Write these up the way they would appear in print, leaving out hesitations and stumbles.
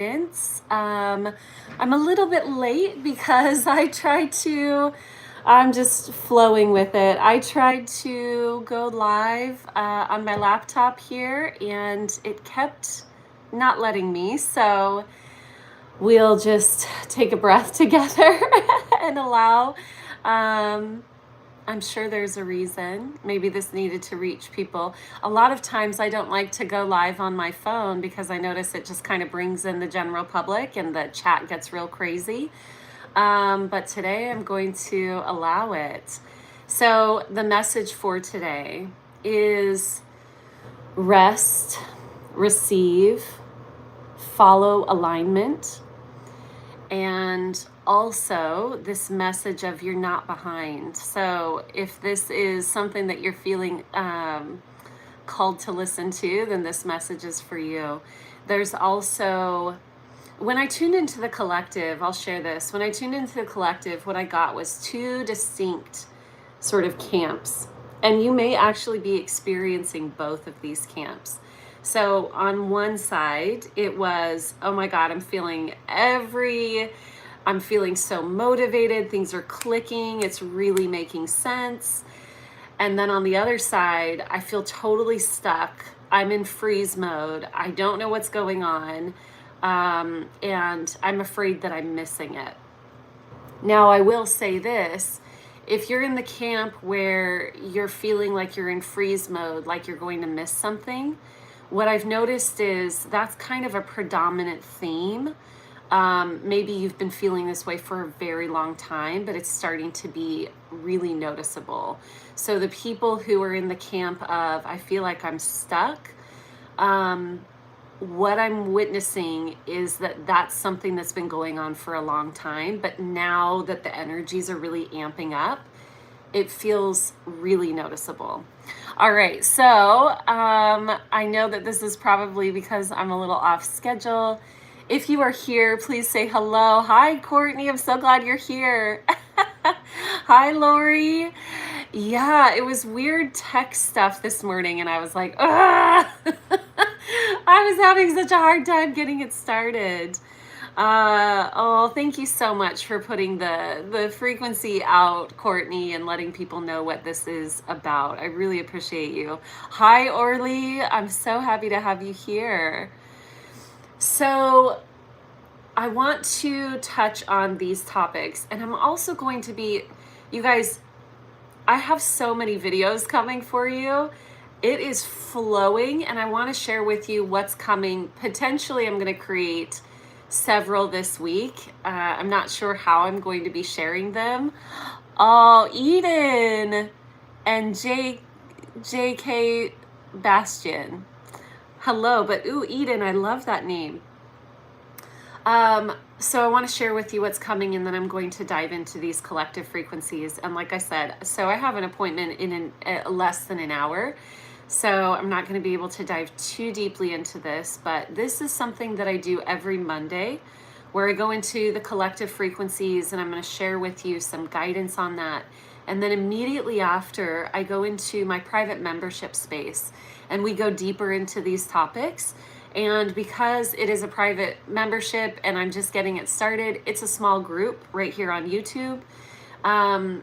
I'm a little bit late because I'm just flowing with it. I tried to go live on my laptop here and it kept not letting me. So we'll just take a breath together and allow. Um, I'm sure there's a reason. Maybe this needed to reach people. A lot of times I don't like to go live on my phone because I notice it just kind of brings in the general public and the chat gets real crazy. But today I'm going to allow it. So the message for today is rest, receive, follow alignment, and also this message of you're not behind. So if this is something that you're feeling called to listen to, then this message is for you. There's also, when I tuned into the collective, I'll share this. When I tuned into the collective, what I got was two distinct sort of camps. And you may actually be experiencing both of these camps. So on one side, it was, oh my God, I'm feeling so motivated. Things are clicking. It's really making sense. And then on the other side, I feel totally stuck. I'm in freeze mode. I don't know what's going on. And I'm afraid that I'm missing it. Now, I will say this. If you're in the camp where you're feeling like you're in freeze mode, like you're going to miss something, what I've noticed is that's kind of a predominant theme. Maybe you've been feeling this way for a very long time, but it's starting to be really noticeable. So the people who are in the camp of, I feel like I'm stuck, what I'm witnessing is that that's something that's been going on for a long time, but now that the energies are really amping up, it feels really noticeable. All right, so I know that this is probably because I'm a little off schedule. If you are here, please say hello. Hi, Courtney. I'm so glad you're here. Hi, Lori. Yeah, it was weird tech stuff this morning, and I was like, ugh. I was having such a hard time getting it started. Thank you so much for putting the frequency out, Courtney, and letting people know what this is about. I really appreciate you. Hi, Orly. I'm so happy to have you here. So I want to touch on these topics, and I'm also going to be, you guys, I have so many videos coming for you. It is flowing, and I want to share with you what's coming. Potentially, I'm going to create several this week. I'm not sure how I'm going to be sharing them. Oh, Eden and JK Bastion. Hello, but ooh, Eden, I love that name. So I want to share with you what's coming, and then I'm going to dive into these collective frequencies. And like I said, so I have an appointment in less than an hour. So I'm not going to be able to dive too deeply into this, but this is something that I do every Monday where I go into the collective frequencies and I'm going to share with you some guidance on that. And then immediately after, I go into my private membership space and we go deeper into these topics. And because it is a private membership and I'm just getting it started, it's a small group right here on YouTube.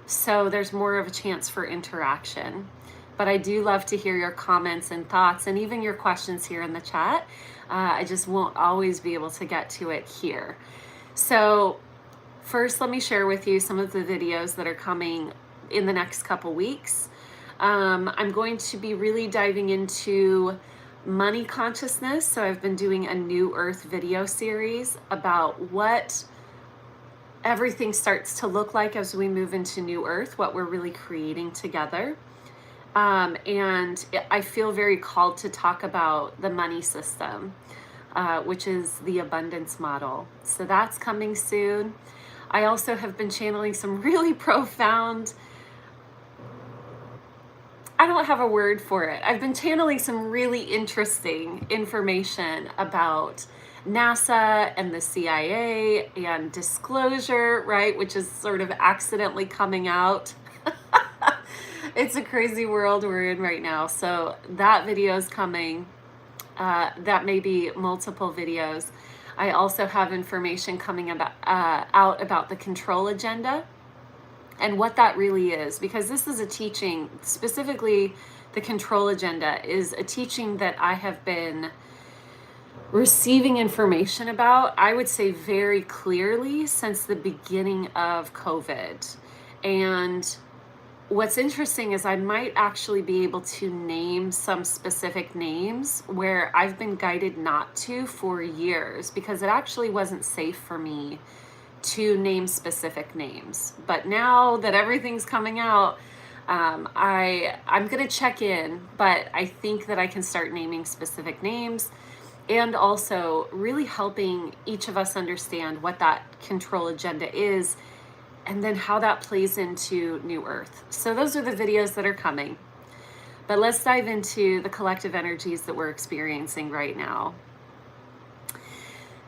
So there's more of a chance for interaction. But I do love to hear your comments and thoughts and even your questions here in the chat. I just won't always be able to get to it here. So first, let me share with you some of the videos that are coming in the next couple weeks. I'm going to be really diving into money consciousness. So I've been doing a New Earth video series about what everything starts to look like as we move into New Earth, what we're really creating together. And I feel very called to talk about the money system, which is the abundance model. So that's coming soon. I also have been channeling some really profound, I don't have a word for it. I've been channeling some really interesting information about NASA and the CIA and disclosure, right? Which is sort of accidentally coming out. It's a crazy world we're in right now. So that video is coming. That may be multiple videos. I also have information coming about, out about the control agenda and what that really is, because this is a teaching, specifically the control agenda is a teaching that I have been receiving information about, I would say very clearly, since the beginning of COVID. And what's interesting is I might actually be able to name some specific names where I've been guided not to for years, because it actually wasn't safe for me to name specific names. But now that everything's coming out, I'm gonna check in, but I think that I can start naming specific names, and also really helping each of us understand what that control agenda is, and then how that plays into New Earth. So those are the videos that are coming. But let's dive into the collective energies that we're experiencing right now.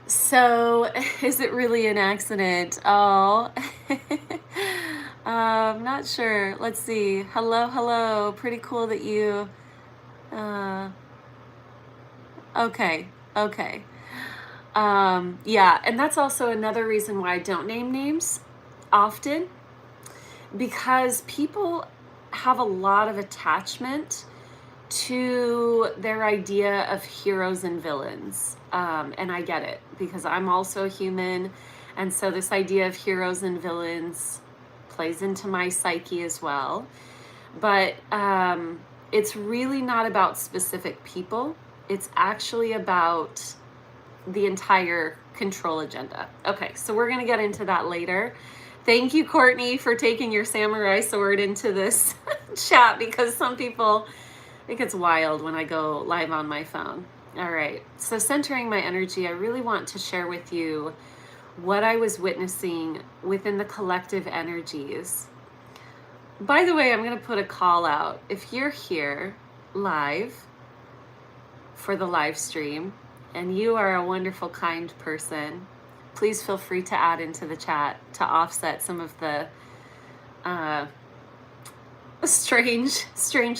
So, is it really an accident? Oh, I'm not sure. Let's see. Hello. Pretty cool that you, uh, okay. Yeah, and that's also another reason why I don't name names often, because people have a lot of attachment to their idea of heroes and villains. And I get it, because I'm also a human. And so this idea of heroes and villains plays into my psyche as well. But it's really not about specific people. It's actually about the entire control agenda. Okay, so we're going to get into that later. Thank you, Courtney, for taking your samurai sword into this chat, because some people think it's wild when I go live on my phone. All right, so centering my energy, I really want to share with you what I was witnessing within the collective energies. By the way, I'm going to put a call out. If you're here live for the live stream and you are a wonderful, kind person, please feel free to add into the chat to offset some of the strange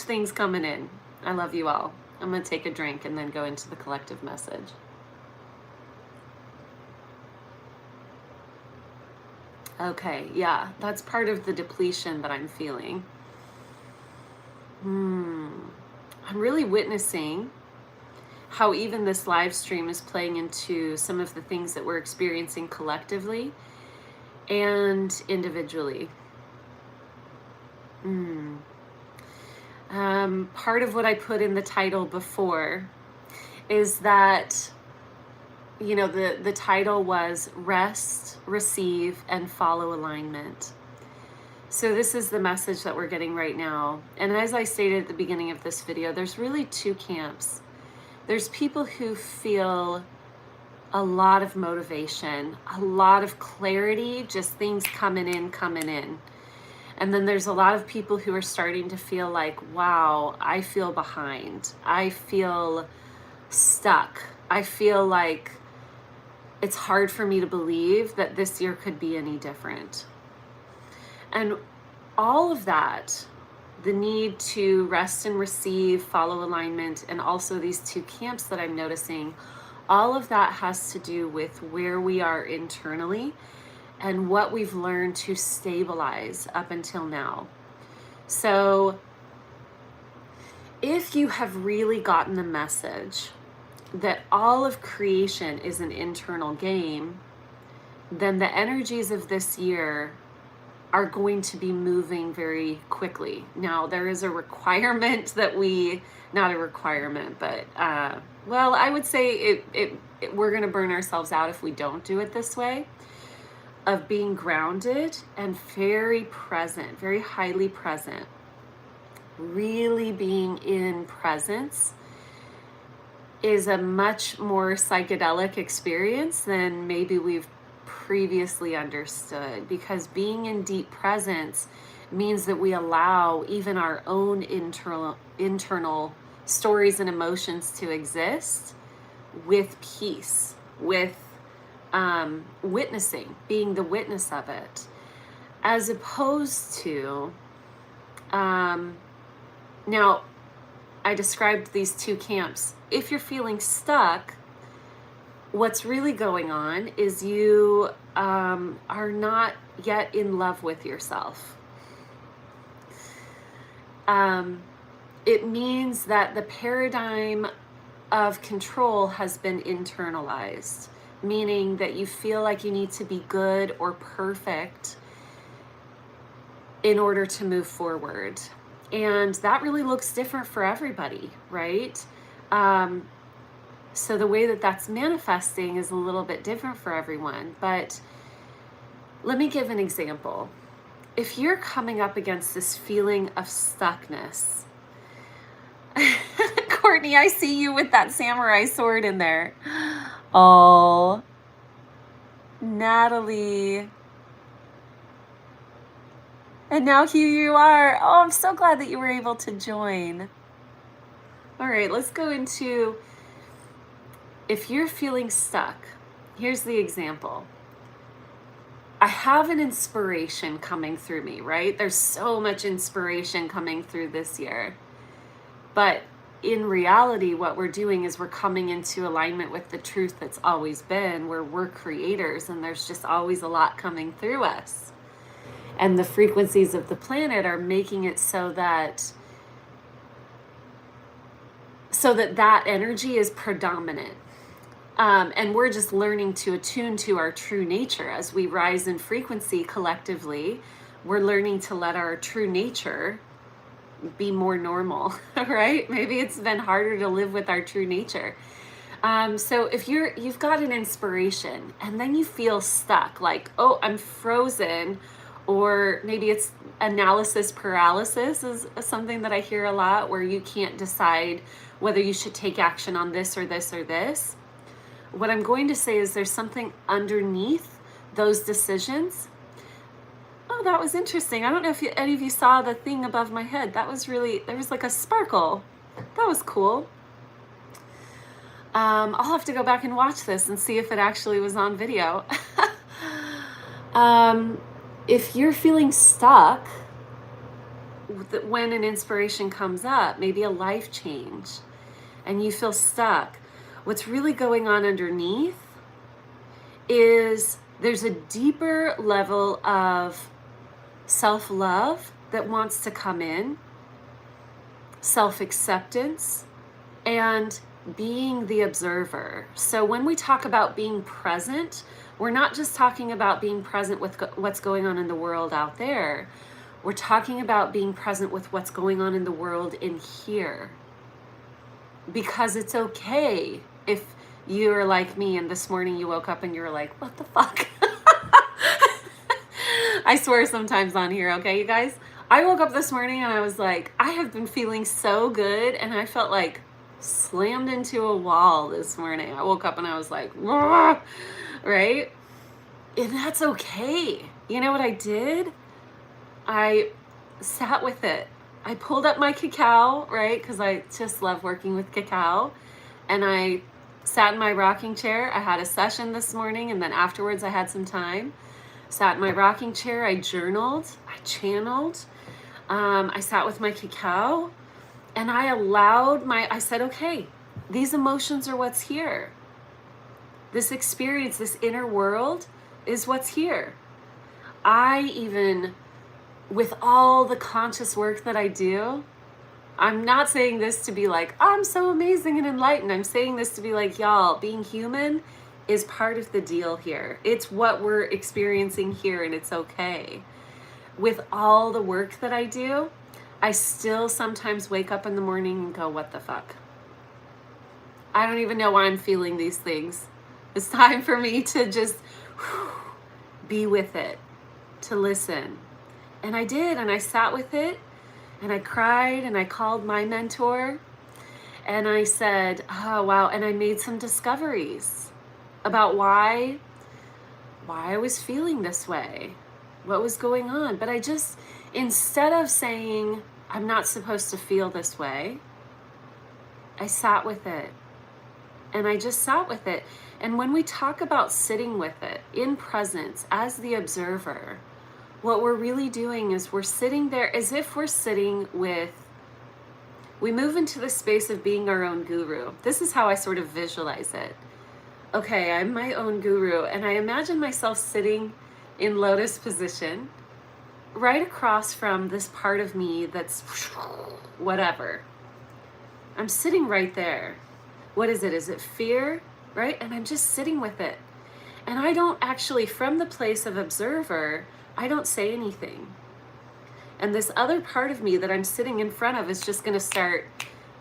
things coming in. I love you all. I'm going to take a drink and then go into the collective message. Okay, yeah, that's part of the depletion that I'm feeling. I'm really witnessing how even this live stream is playing into some of the things that we're experiencing collectively and individually. Part of what I put in the title before is that, you know, the title was Rest, Receive, and Follow Alignment. So this is the message that we're getting right now. And as I stated at the beginning of this video, there's really two camps. There's people who feel a lot of motivation, a lot of clarity, just things coming in. And then there's a lot of people who are starting to feel like, wow, I feel behind. I feel stuck. I feel like it's hard for me to believe that this year could be any different. And all of that, the need to rest and receive, follow alignment, and also these two camps that I'm noticing, all of that has to do with where we are internally and what we've learned to stabilize up until now. So if you have really gotten the message that all of creation is an internal game, then the energies of this year are going to be moving very quickly. Now, there is a requirement that not a requirement, but, well, I would say we're going to burn ourselves out if we don't do it this way, of being grounded and very present, very highly present, really being in presence is a much more psychedelic experience than maybe we've previously understood, because being in deep presence means that we allow even our own internal stories and emotions to exist with peace, with witnessing, being the witness of it, as opposed to now I described these two camps. If you're feeling stuck, what's really going on is you are not yet in love with yourself. It means that the paradigm of control has been internalized, meaning that you feel like you need to be good or perfect in order to move forward. And that really looks different for everybody, right? So the way that that's manifesting is a little bit different for everyone. But let me give an example. If you're coming up against this feeling of stuckness, Courtney, I see you with that samurai sword in there. Oh, Natalie. And now here you are. Oh, I'm so glad that you were able to join. All right, let's go into, if you're feeling stuck, here's the example. I have an inspiration coming through me, right? There's so much inspiration coming through this year. But in reality, what we're doing is we're coming into alignment with the truth that's always been, where we're creators and there's just always a lot coming through us. And the frequencies of the planet are making it so that that energy is predominant. And we're just learning to attune to our true nature. As we rise in frequency collectively, we're learning to let our true nature be more normal, right? Maybe it's been harder to live with our true nature. So if you've got an inspiration and then you feel stuck, like, oh, I'm frozen, or maybe it's analysis paralysis is something that I hear a lot, where you can't decide whether you should take action on this or this or this. What I'm going to say is there's something underneath those decisions. Oh, that was interesting. I don't know if any of you saw the thing above my head. That was really, there was like a sparkle. That was cool. I'll have to go back and watch this and see if it actually was on video. If you're feeling stuck when an inspiration comes up, maybe a life change, and you feel stuck, what's really going on underneath is there's a deeper level of self-love that wants to come in, self-acceptance, and being the observer. So when we talk about being present, we're not just talking about being present with what's going on in the world out there. We're talking about being present with what's going on in the world in here. Because it's okay if you're like me and this morning you woke up and you're like, what the fuck? I swear sometimes on here, okay, you guys? I woke up this morning and I was like, I have been feeling so good, and I felt like slammed into a wall this morning. I woke up and I was like, "Wah!" Right? And that's okay. You know what I did? I sat with it. I pulled up my cacao, right? Because I just love working with cacao. And I sat in my rocking chair. I had a session this morning, and then afterwards I had some time. Sat in my rocking chair. I journaled. I channeled. I sat with my cacao, and I said, okay, these emotions are what's here. This experience, this inner world is what's here. With all the conscious work that I do, I'm not saying this to be like, I'm so amazing and enlightened. I'm saying this to be like, y'all, being human is part of the deal here. It's what we're experiencing here, and it's okay. With all the work that I do, I still sometimes wake up in the morning and go, what the fuck? I don't even know why I'm feeling these things. It's time for me to just be with it, to listen. And I did, and I sat with it, and I cried, and I called my mentor, and I said, oh, wow, and I made some discoveries about why I was feeling this way, what was going on. But I just, instead of saying, I'm not supposed to feel this way, I sat with it, and I just sat with it. And when we talk about sitting with it in presence as the observer, what we're really doing is we're sitting there as if we're sitting with, we move into the space of being our own guru. This is how I sort of visualize it. okay, I'm my own guru. And I imagine myself sitting in lotus position right across from this part of me that's whatever. I'm sitting right there. What is it? Is it fear? Right? And I'm just sitting with it. And I don't actually, from the place of observer, I don't say anything. And this other part of me that I'm sitting in front of is just going to start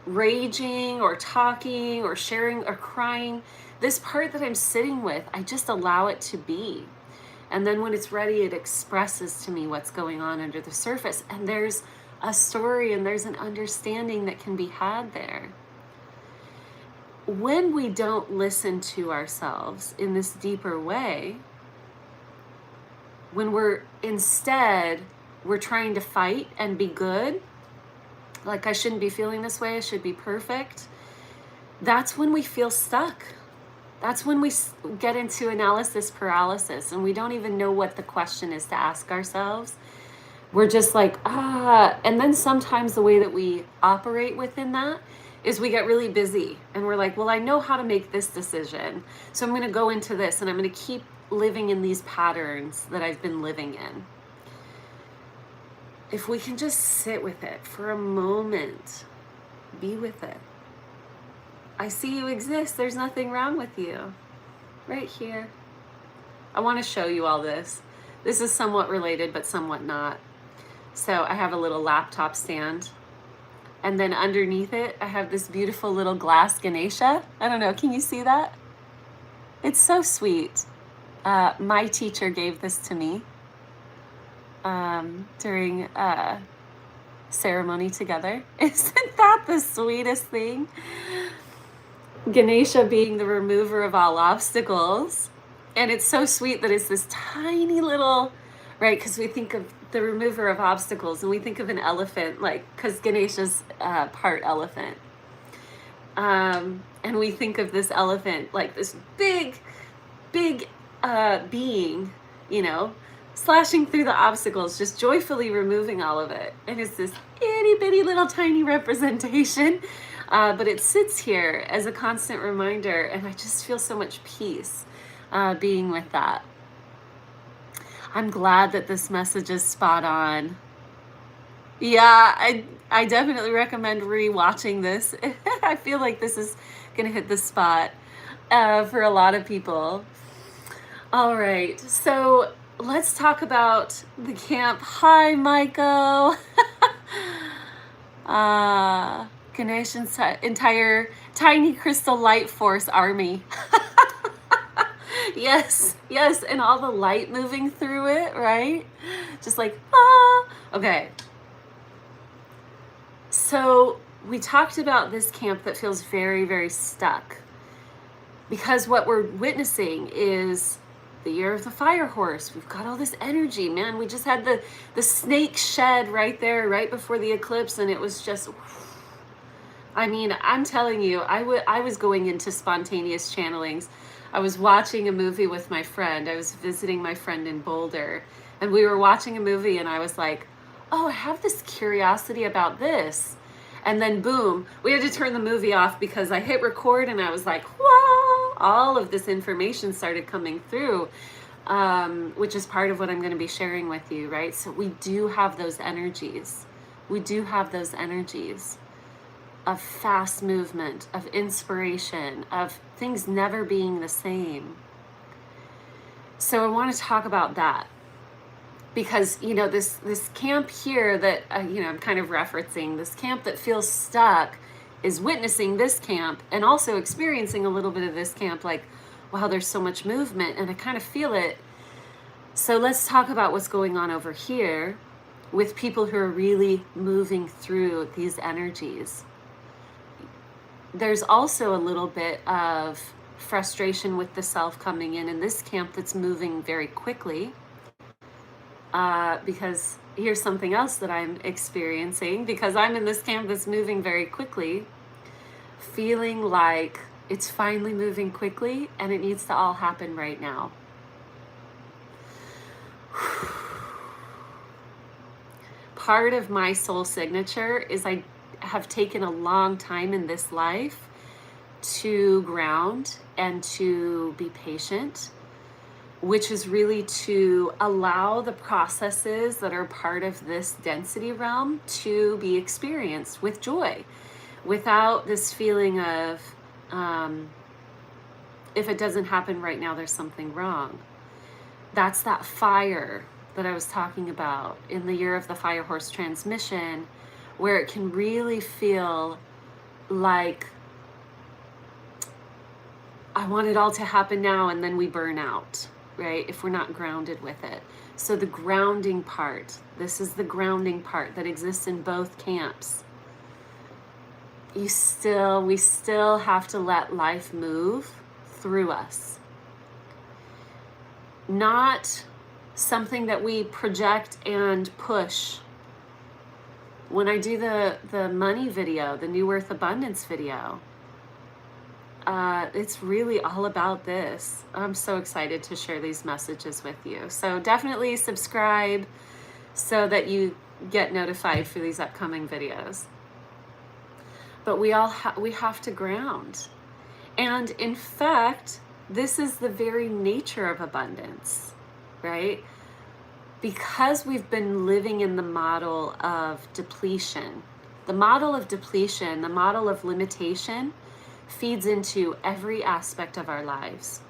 raging or talking or sharing or crying. This part that I'm sitting with, I just allow it to be. And then when it's ready, it expresses to me what's going on under the surface. And there's a story and there's an understanding that can be had there. When we don't listen to ourselves in this deeper way, when we're trying to fight and be good, like I shouldn't be feeling this way, I should be perfect, that's when we feel stuck. That's when we get into analysis paralysis and we don't even know what the question is to ask ourselves. We're just like, and then sometimes the way that we operate within that is we get really busy and we're like, well, I know how to make this decision. So I'm going to go into this and I'm going to keep living in these patterns that I've been living in. If we can just sit with it for a moment, be with it. I see you exist. There's nothing wrong with you. Right here. I want to show you all this. This is somewhat related, but somewhat not. So I have a little laptop stand. And then underneath it, I have this beautiful little glass Ganesha. I don't know, can you see that? It's so sweet. My teacher gave this to me during ceremony together. Isn't that the sweetest thing? Ganesha being the remover of all obstacles. And it's so sweet that it's this tiny little, right? Because we think of the remover of obstacles and we think of an elephant, like, because Ganesha's part elephant. And we think of this elephant like this big being, slashing through the obstacles, just joyfully removing all of it. And it's this itty bitty little tiny representation. But it sits here as a constant reminder, and I just feel so much peace being with that. I'm glad that this message is spot on. Yeah, I definitely recommend rewatching this. I feel like this is going to hit the spot for a lot of people. All right, so let's talk about the camp. Hi, Michael. Ganesha's entire tiny crystal light force army. Yes, and all the light moving through it, right? Just like, Okay. So we talked about this camp that feels very, very stuck. Because what we're witnessing is the year of the fire horse. We've got all this energy, man. We just had the snake shed right there, right before the eclipse, and it was just... I mean, I'm telling you, I was going into spontaneous channelings. I was watching a movie with my friend. I was visiting my friend in Boulder, and we were watching a movie, and I was like, oh, I have this curiosity about this. And then boom, we had to turn the movie off because I hit record, and I was like, whoa, all of this information started coming through, which is part of what I'm going to be sharing with you, right? So we do have those energies. We do have those energies of fast movement, of inspiration, of things never being the same. So I want to talk about that because, this camp here that, I'm kind of referencing, this camp that feels stuck is witnessing this camp and also experiencing a little bit of this camp, like, wow, there's so much movement and I kind of feel it. So let's talk about what's going on over here with people who are really moving through these energies. There's also a little bit of frustration with the self coming in this camp that's moving very quickly. Because here's something else that I'm experiencing, because I'm in this camp that's moving very quickly, feeling like it's finally moving quickly and it needs to all happen right now. Part of my soul signature is I have taken a long time in this life to ground and to be patient, which is really to allow the processes that are part of this density realm to be experienced with joy, without this feeling of, if it doesn't happen right now, there's something wrong. That's that fire that I was talking about in the Year of the Fire Horse transmission, where it can really feel like, I want it all to happen now, and then we burn out, right? If we're not grounded with it. So the grounding part, this is the grounding part that exists in both camps. We still have to let life move through us. Not something that we project and push. When I do the money video, the New Earth Abundance video, it's really all about this. I'm so excited to share these messages with you. So definitely subscribe so that you get notified for these upcoming videos. But we have to ground. And in fact, this is the very nature of abundance, right? Because we've been living in the model of depletion, the model of limitation feeds into every aspect of our lives.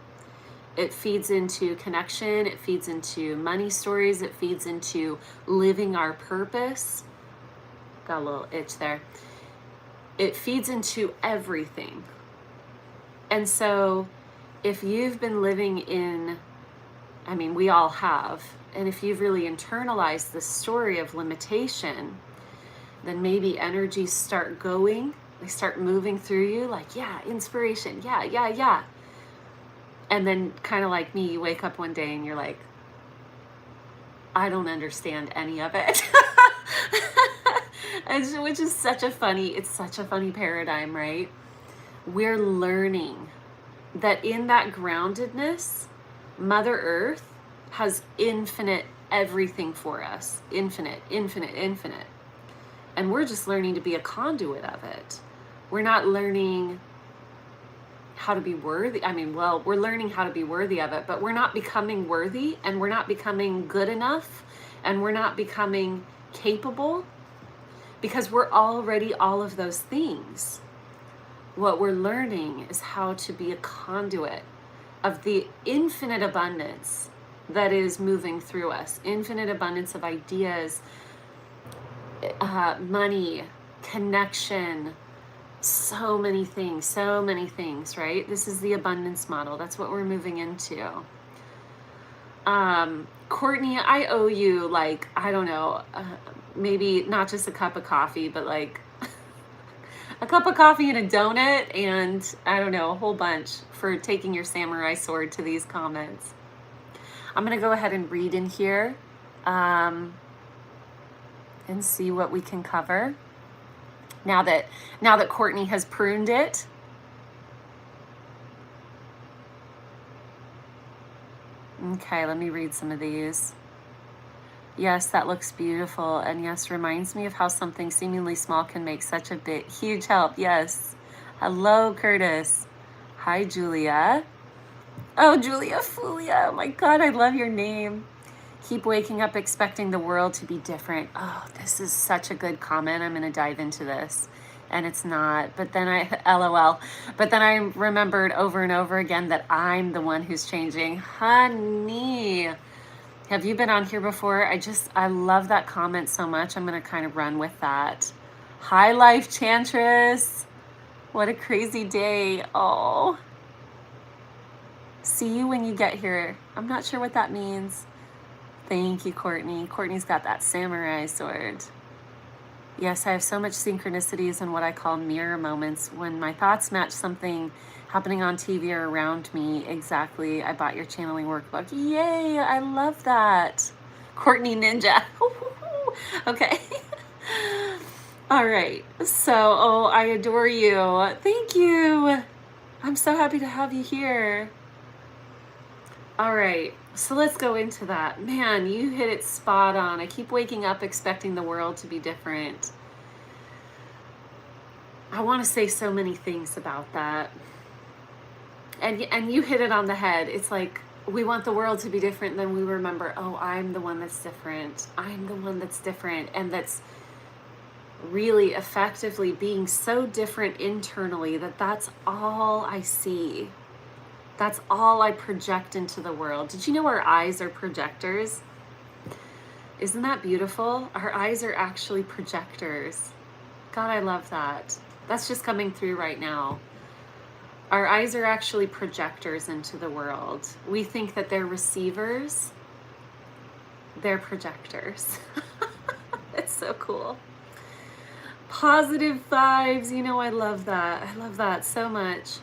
It feeds into connection, it feeds into money stories, it feeds into living our purpose. Got a little itch there. It feeds into everything. And so if you've been living in, we all have, and if you've really internalized the story of limitation, then maybe energies start going. They start moving through you like, yeah, inspiration, yeah. And then kind of like me, you wake up one day and you're like, I don't understand any of it. Which is such a funny paradigm, right? We're learning that in that groundedness, Mother Earth has infinite everything for us. Infinite. And we're just learning to be a conduit of it. We're not learning how to be worthy. We're learning how to be worthy of it, but we're not becoming worthy, and we're not becoming good enough, and we're not becoming capable, because we're already all of those things. What we're learning is how to be a conduit of the infinite abundance that is moving through us. Infinite abundance of ideas, money, connection, so many things, right? This is the abundance model. That's what we're moving into. Courtney, I owe you, maybe not just a cup of coffee, but a cup of coffee and a donut, and a whole bunch for taking your samurai sword to these comments. I'm going to go ahead and read in here and see what we can cover. Now that Courtney has pruned it. Okay, let me read some of these. Yes, that looks beautiful. And yes, reminds me of how something seemingly small can make such a huge help. Yes. Hello, Curtis. Hi, Julia. Oh, Julia Fulia. Oh my God, I love your name. Keep waking up expecting the world to be different. Oh, this is such a good comment. I'm going to dive into this. And it's not. But then LOL. But then I remembered over and over again that I'm the one who's changing. Honey. Have you been on here before? I love that comment so much. I'm going to kind of run with that. Hi, Life Chantress. What a crazy day. Oh. See you when you get here. I'm not sure what that means. Thank you, Courtney. Courtney's got that samurai sword. Yes, I have so much synchronicities and what I call mirror moments. When my thoughts match something happening on TV or around me, exactly. I bought your channeling workbook. Yay, I love that. Courtney Ninja. Okay. All right. So, I adore you. Thank you. I'm so happy to have you here. All right. So let's go into that. Man, you hit it spot on. I keep waking up expecting the world to be different. I want to say so many things about that. And you hit it on the head. It's like we want the world to be different, then we remember, oh, I'm the one that's different. I'm the one that's different, and that's really effectively being so different internally that that's all I see. That's all I project into the world. Did you know our eyes are projectors? Isn't that beautiful? Our eyes are actually projectors. God, I love that. That's just coming through right now. Our eyes are actually projectors into the world. We think that they're receivers. They're projectors. It's so cool. Positive vibes. You know, I love that. I love that so much.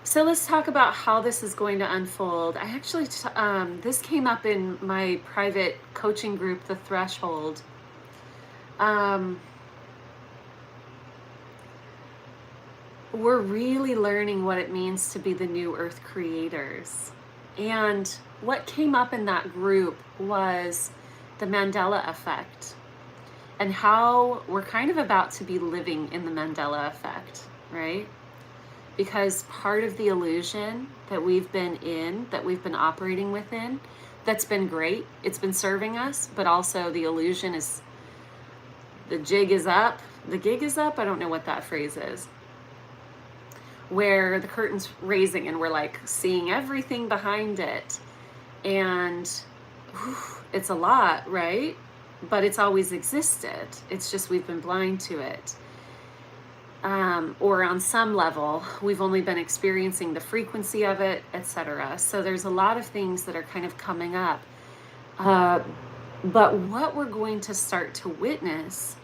So let's talk about how this is going to unfold. I actually, this came up in my private coaching group, The Threshold. We're really learning what it means to be the new earth creators. And what came up in that group was the Mandela effect and how we're kind of about to be living in the Mandela effect, right? Because part of the illusion that we've been in, that we've been operating within, that's been great. It's been serving us, but also the illusion is, the jig is up. The gig is up. I don't know what that phrase is. Where the curtain's raising and we're like seeing everything behind it. And whew, it's a lot, right? But it's always existed. It's just we've been blind to it. Or on some level, we've only been experiencing the frequency of it, etc. So there's a lot of things that are kind of coming up. But what we're going to start to witness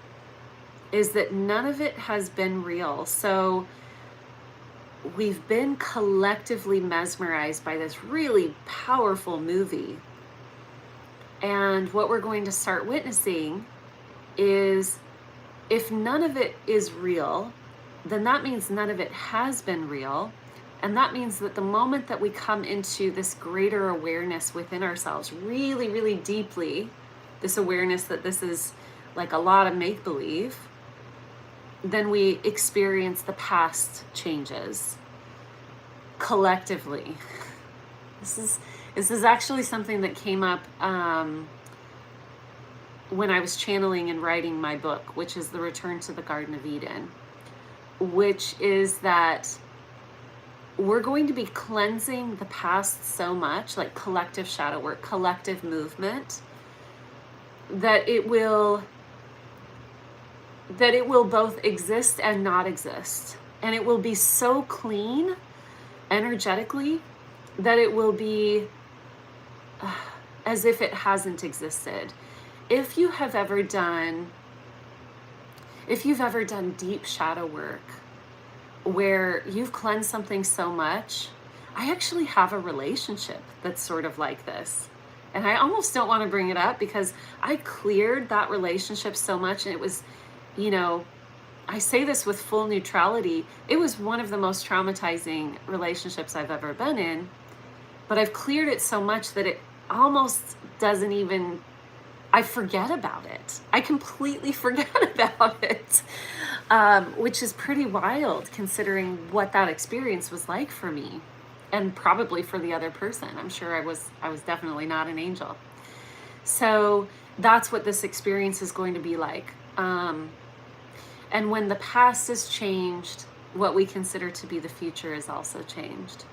is that none of it has been real. So we've been collectively mesmerized by this really powerful movie. And what we're going to start witnessing is, if none of it is real, then that means none of it has been real. And that means that the moment that we come into this greater awareness within ourselves, really, really deeply, this awareness that this is like a lot of make-believe, then we experience the past changes collectively. This is actually something that came up when I was channeling and writing my book, which is The Return to the Garden of Eden, which is that we're going to be cleansing the past so much, like collective shadow work, collective movement, that it will both exist and not exist. And it will be so clean energetically that it will be as if it hasn't existed. If you've ever done deep shadow work where you've cleansed something so much, I actually have a relationship that's sort of like this. And I almost don't want to bring it up because I cleared that relationship so much, and it was, you know, I say this with full neutrality, it was one of the most traumatizing relationships I've ever been in, but I've cleared it so much that it almost doesn't even, I forget about it. I completely forget about it, which is pretty wild considering what that experience was like for me, and probably for the other person. I'm sure I was definitely not an angel. So that's what this experience is going to be like. And when the past is changed, what we consider to be the future is also changed.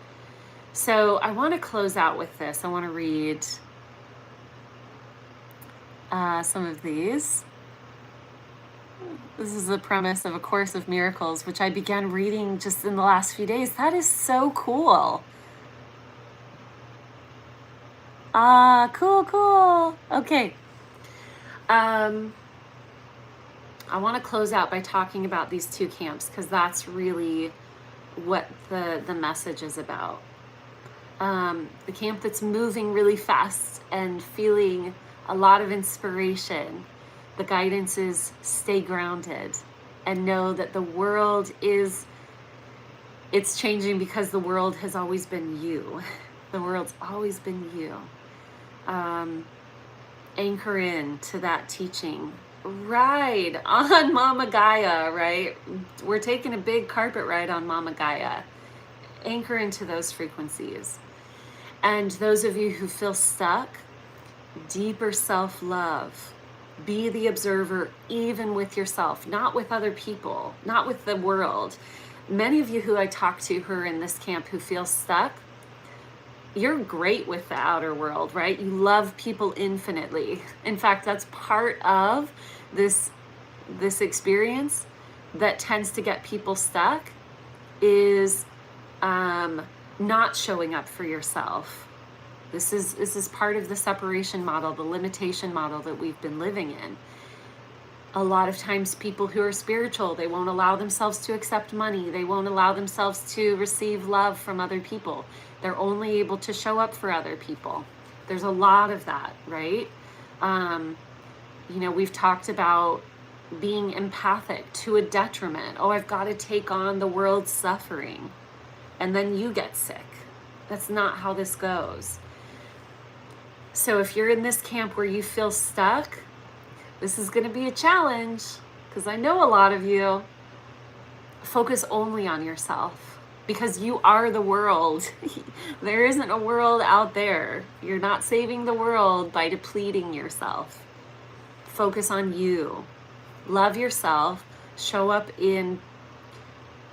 So I want to close out with this. I want to read some of these. This is the premise of A Course of Miracles, which I began reading just in the last few days. That is so cool. Cool. Okay. I want to close out by talking about these two camps, because that's really what the message is about. The camp that's moving really fast and feeling a lot of inspiration. The guidance is stay grounded and know that the world it's changing because the world has always been you. The world's always been you. Anchor in to that teaching ride on Mama Gaia, right? We're taking a big carpet ride on Mama Gaia. Anchor into those frequencies. And those of you who feel stuck, deeper self-love. Be the observer even with yourself, not with other people, not with the world. Many of you who I talk to who are in this camp who feel stuck, you're great with the outer world, right? You love people infinitely. In fact, that's part of this experience that tends to get people stuck is not showing up for yourself. This is part of the separation model, the limitation model that we've been living in. A lot of times people who are spiritual, they won't allow themselves to accept money. They won't allow themselves to receive love from other people. They're only able to show up for other people. There's a lot of that, right? We've talked about being empathic to a detriment. Oh, I've got to take on the world's suffering. And then you get sick. That's not how this goes. So if you're in this camp where you feel stuck, this is going to be a challenge because I know a lot of you focus only on yourself because you are the world. There isn't a world out there. You're not saving the world by depleting yourself. Focus on you. Love yourself. Show up in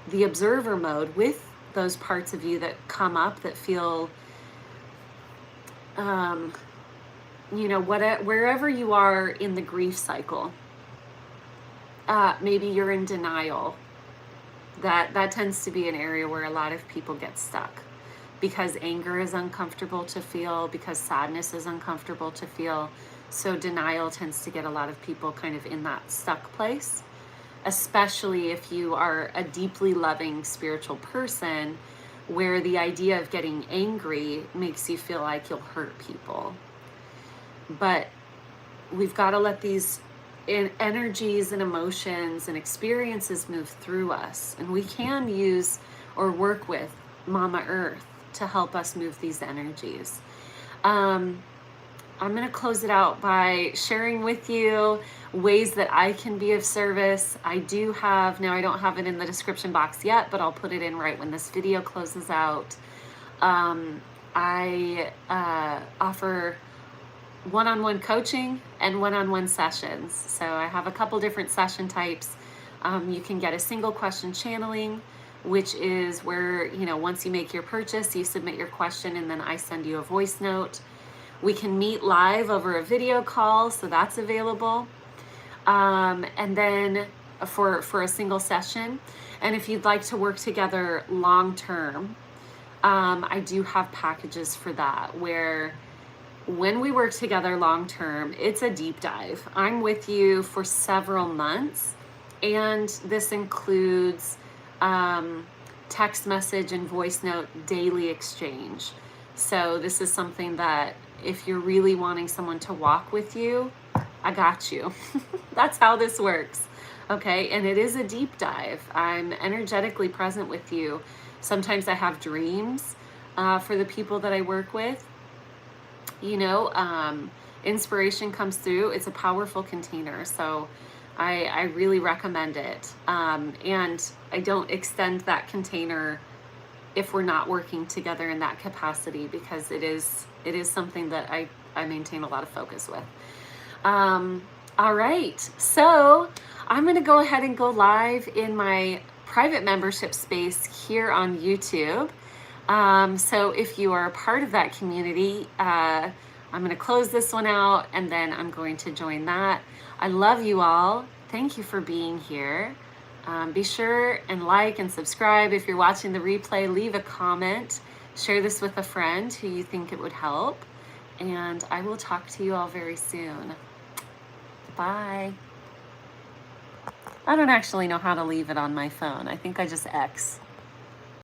the observer mode with those parts of you that come up that feel wherever you are in the grief cycle, maybe you're in denial. That tends to be an area where a lot of people get stuck because anger is uncomfortable to feel, because sadness is uncomfortable to feel. So denial tends to get a lot of people kind of in that stuck place, especially if you are a deeply loving spiritual person where the idea of getting angry makes you feel like you'll hurt people. But we've got to let these energies and emotions and experiences move through us. And we can use or work with Mama Earth to help us move these energies. I'm going to close it out by sharing with you ways that I can be of service. I do have, now I don't have it in the description box yet, but I'll put it in right when this video closes out. I offer one-on-one coaching and one-on-one sessions. So I have a couple different session types. You can get a single question channeling, which is where, once you make your purchase, you submit your question and then I send you a voice note. We can meet live over a video call, so that's available. And then for a single session. And if you'd like to work together long-term, I do have packages for that where when we work together long-term, it's a deep dive. I'm with you for several months, and this includes text message and voice note daily exchange. So this is something that if you're really wanting someone to walk with you, I got you. That's how this works. Okay, and it is a deep dive. I'm energetically present with you. Sometimes I have dreams for the people that I work with. Inspiration comes through. It's a powerful container, so I really recommend it. And I don't extend that container if we're not working together in that capacity, because it is something that I maintain a lot of focus with. All right, so I'm going to go ahead and go live in my private membership space here on YouTube. So if you are a part of that community, I'm going to close this one out and then I'm going to join that. I love you all. Thank you for being here. Be sure and like and subscribe. If you're watching the replay, leave a comment. Share this with a friend who you think it would help. And I will talk to you all very soon. Bye. I don't actually know how to leave it on my phone. I think I just X.